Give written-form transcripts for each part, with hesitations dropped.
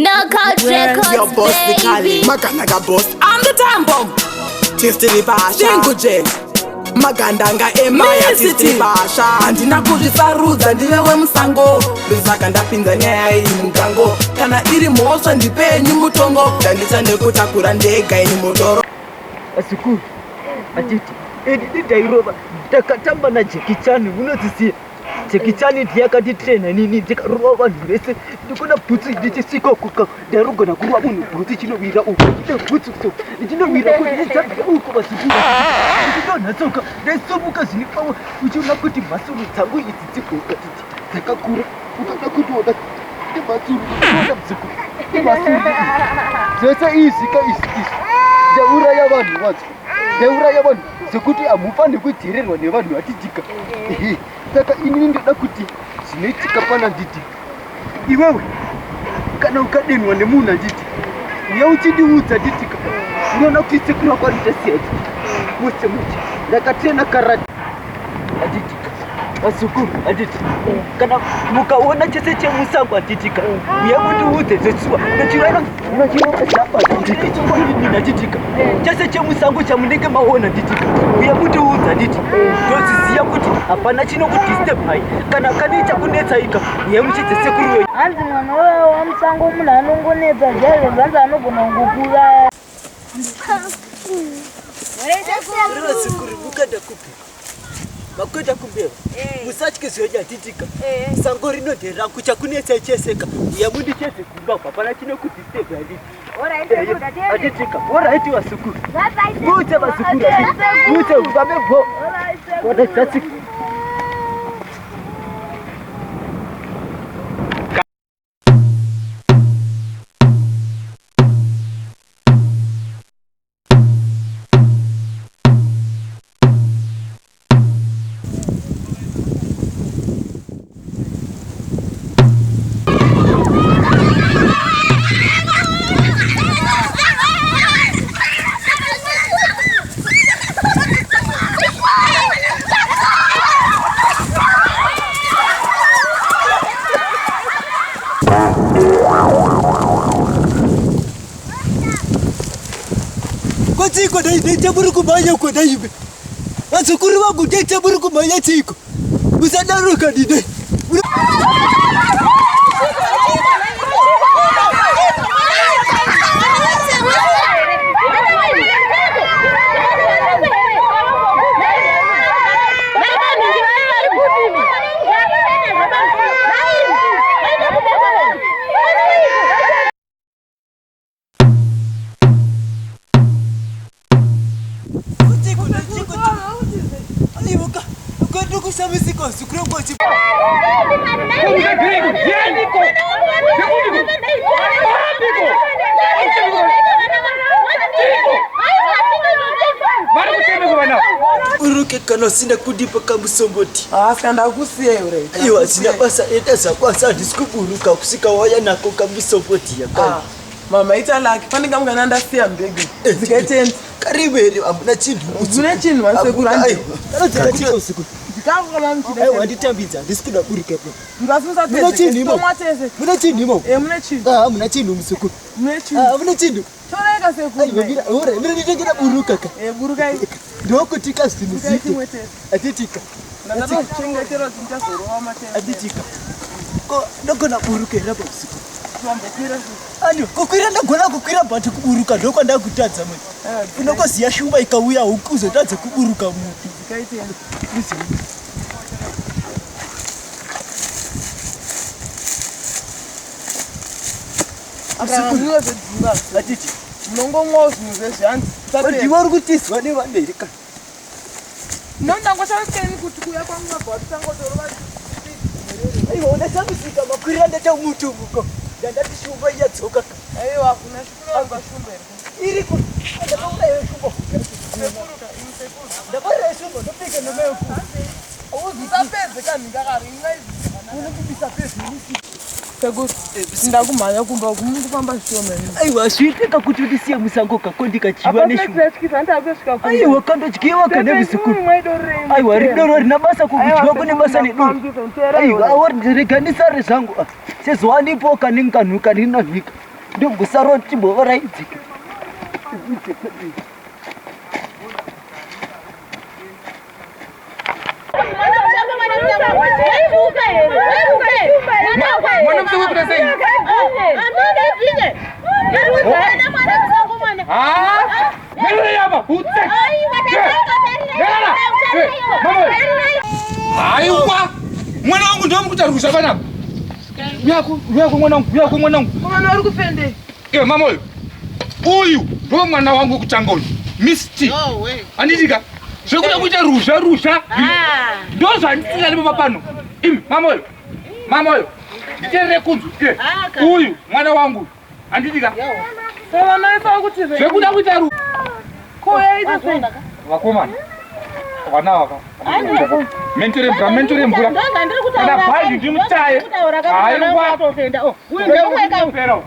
Knockout records, your boss the Kali, Maganaga boss, I'm the time bomb. Tistili Basha, Singuje, Magandanga Emaya, Tistili Basha, Andina Kujisaruza, Ndiwe Msango, Luzakanda Pinzania Mungango, Kana iri mosa ndipe ni mutongo, Danditane kutakura ndega ni motoro. Asuku, Atiti, Edith Dairoba, Takatamba na Jekichani, unotisi. Jekichani diakati trainer nini dikaruwa vanhurese ndikona bhutsu ndichisiko kuka ndarugona kuruwa munhu bhutsu chinovira uko bhutsu so ndichinovira kudzaga uko vasiku ndinonhatsoka ndaisomuka zvine pamwe uchiona kuti mhasuru dzangu idzi dzigoka titi dzakakura ukada kutoona nemhasuru unoona bzuku nemhasuru zvese izvika izvi ndauraya vanhu wadzo ndauraya vanhu zvekuti hamufani kudzererwa nevanhu vatijika saka inini ndoda kuti zvinoitika pana nditi iwewe kana ukadenwa nemunhu anditi uya uchindiudza nditika unoona kuti sekuru wako anditasiya titi mose muti ndakatrena karati anditika vasukuru anditi kana mukaona chese chemusango anditika uya mundiudze zvetsuwa nachitika chese chemusango chamunenge maona nditika uya mundiudza nditi ndoziziya kuti hapana chinokudisturb hai kana kaniita kunetsaika uya muchidze sekuru wenyu. Hanzi mwana wa musango munhu anongonetsa zvazvo zvanzi anogona kungokuuraya. Sekuru mukanda kupi makwenda kumbeva musatye zvonyatitika sango rino nderangu chakunetsai cheseka uya mundicheze kumba hapana chinokudisturb anditika oraiti vasukuru muute vasukuru muute vamebvo wadatsika Kwatiko ndaita muri kumanya kwenda ibe. Vazukuru vangu ndaita muri kumanya tiko. Musadaruka ndine. Uruke kana sina kudipa kamusomboti. Skanda kusiya ure. Iwa sina basa eta zakwasa ndisikuburuka kusika waya nako kamusomboti yakani. Mama ita laki panika mungana ndasiya mbegu. Zikaiteni. Kariberi amuna chinhu. Uzune chinhu vasekuru andi. Kana chiko usiku. Ndikangona mchide. Aiwa nditambidza ndisikuda buruka po. Ngasusa tese. Muna chinhu imo. Muna chinhu imo. Muna chinhu. Muna chinhu musekuru. Muna chinhu. Muna chinhu. Choreka sekuru. Aiwa mira ore mira nditengera buruka ka. Buruka i. Ndokutika zvinhu zito. Atitika. Ndakatoa chengetero zinchazorowa matenda. Atitika. Ko ndogona burukera pa usiku. Twambekwira. Ani kukwira ndagona kukwira bati kuburuka ndoko ndakutadza mwe. Unokoziya shumba ikauya ukuzotadza kuburuka mupi. Zikaiteni. Akaniwe zedzimba. Atiti. Munongomwa zvinhu zvezvanzi. Ndiwa rukutizwa nevabereka. Nondangoshaskeni kuti kuya kwangu mabva tisangotorova. Aiwa unachamusika makwira ndata mutumbuko. Ndandati shumba iyadzoka. Aiwa kuna shukuru shumba iri. Iri ku. Ndakaura yeshumba. Sekuruka imsekuru. Ndakaura yeshumba ndopika nemeku. Awuzisapedze kandi ngakari ingaizi. Unokubisa pezulu. Sekuru. Ndakumhanya kumba kumufamba zvishomeni. Aiwa zviitika kuti ndisiye musango kakondika chiwa neshuwa. Aiwa kandodyiwa kana musikuru. Aiwa ridoro rina basa kukudyiwa kune basa nedoro. Aiwa awari ndireganisare zvangu. Sezowanipo kaninganuka rinanhika. ndongosaroti bovaraidzika Aiwa, mwana wangu ndio mkutarusha bana. Yako mwanangu. Mwana uri kufende. Mama huyu ndio mwana wangu kuchangoni. Misti. Andizika. Sikuda kuita rusha. Ndio zandika ni papano. Mama huyu. Nditere kunzu. Huyu mwana wangu. Andizika. Sawa naye sawa kuti. Sikuda kuita rusha. Ko yaita sei. Wakomana. Wana waka. Mentore mvura. Kana bhaji ndimutaye. Aiwa. Uinde umweka umu.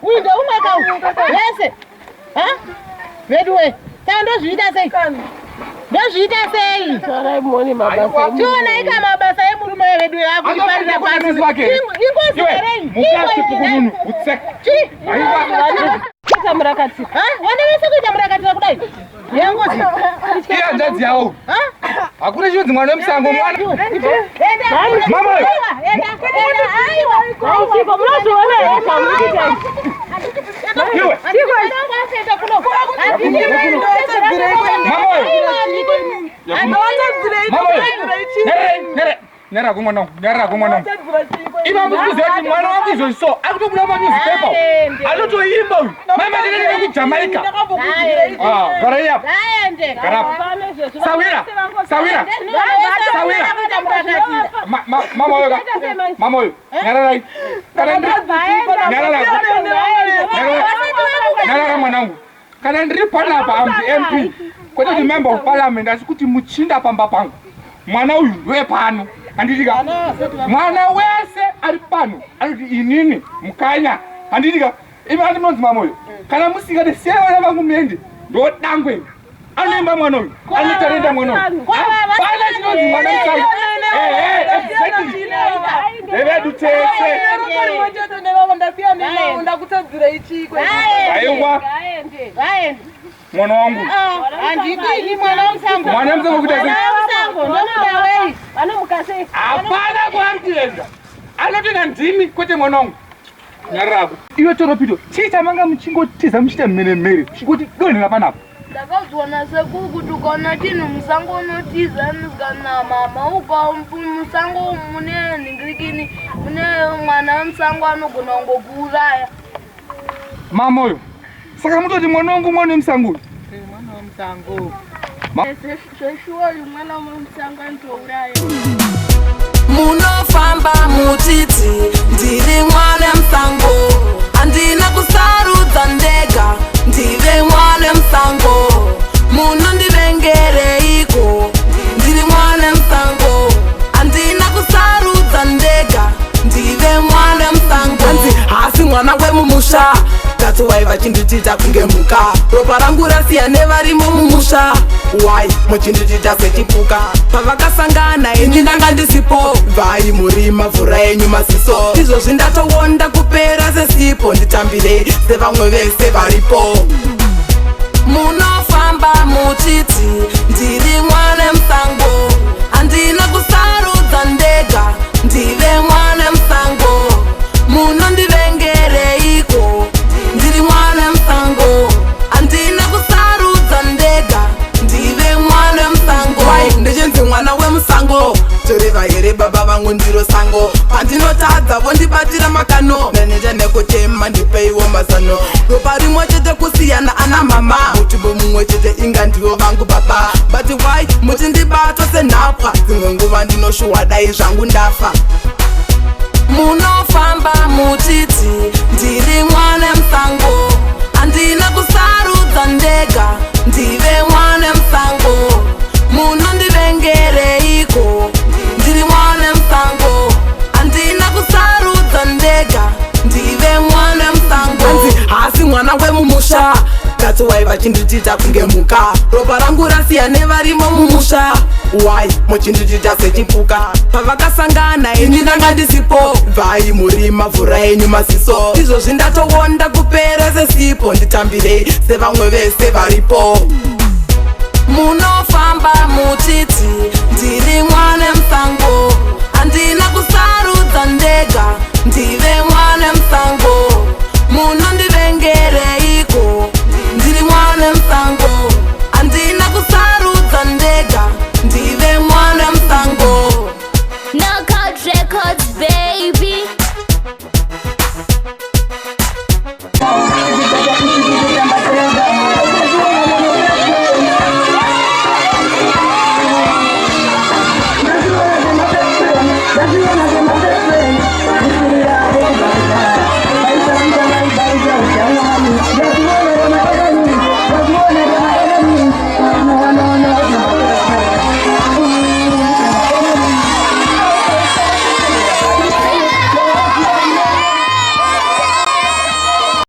Uinde umweka umu. Yese. Vedwe. Tando zviita sei? Ndozviita sei? Sarai muone mabasa. Tiona ika mabasa emurume wedu yako kuparira pasi. Ingozi erei. Mukati kukununu. Utsek. Aiwa. Murakati. Wana wese kuita murakati kudai. Yangozi. Iya ndadzi yawo. Hakuna chimwe mwana wemusango mwana. Mama. Enda. Aiwa. Aisiko munozoona esa mukita. Iwe. Nyara kumwana. Iba muzoti mwana wangu izoiso. Akutobuda newspaper. Anotoimba uyu. Mama ndinenge ku Jamaica. Garaya. Sawira. Mama oyo. Nyararai. Nyarara mwanangu. Kana ndiri panapa am the MP. Kwete the member of parliament asikuti muchinda pamba pangu. Mwana uyu wepano. Andidika. Mwana wese ari pano. Anoti inini mukanya. Andidika. Ibe andinonzi mama oyo. Kana musika de sewa vangu mende. Ndo dangwe. Anoimba mwana uyu. Anotarenda mwana uyu. Bana chinonzi mwana msanga. Exactly. Eve dutese. Aiwa. Mwana wangu. Andikini mwana msango. Mwana msango kutazeka. Msango ndomuda wei. Vanomukase. Hapana kwamtienda. Anotenda ndimi kwete mwana wangu. Nyarako. Iwe toropito. Chita manga muchingotiza muchita mmeremere. Chingoti donera panapo. Ndakazwana sekuku tukaona chinhu musango unotiza kana mama upa musango mune ningirikini mune mwana wemusango anogona kungokuuraya. Mama oyo. Saka mutoti mwana wangu mwana wemusango. Mwana wemusango. Zveshuwa uyu mwana wemusango anotouraya. Munofamba mutiti ndiri mwana wemusango. Andina kusarudza ndega ndive mwana wemusango. Munondivengereiko ndiri mwana wemusango. Andina kusarudza ndega ndive mwana wemusango. Anzi hasi mwana wemumusha. Tatu waiva chinditita kunge mhuka. Ropa rangu rasiya nevarimo mumusha. Wai muchinditita sechipuka. Pavakasangana ini ndanga ndisipo. Vai muri mavhura enyu maziso. Izvozvi ndatowonda kupera sesipo. Nditambirei sevamwe vese varipo. Munofamba muchiti ndiri mwana wemusango. Andina kusarudza ndega ndive mwana wemusango. Munondivengereiko ndiri mwana wemusango. Andina kusarudza ndega ndive mwana wemusango. Wai ndichinzi mwana wemusango. Toreva here baba vangu ndiro sango. Pandinotadza vondibatira makano. Neneta nekutema ndipeiwo mazano. Ropa rimwe chete kusiyana ana mama. Mutimbo mumwe chete inga ndivo vangu baba. But why muchindibata senhapwa. Dzimwe nguva ndinoshuwa dai zvangu ndafa. Munofamba mutiti ndiri mwana wemusango. Andina kusarudza ndega ndive mwana wemusango. Munondivengereiko ndiri mwana wemusango. Andina kusarudza ndega ndive mwana wemusango. Anzi hasi mwana wemumusha. vakati wai vachinditita kunge mhuka ropa rangu rasiya nevarimo mumusha wai muchinditita sechipuka pavakasangana ini ndanga ndisipo vai muri mavhura enyu maziso izvozvi ndatovonda kupera sesipo nditambirei sevamwe vese varipo munofamba muchiti ndiri mwane musango handina kusarudza ndega ndiri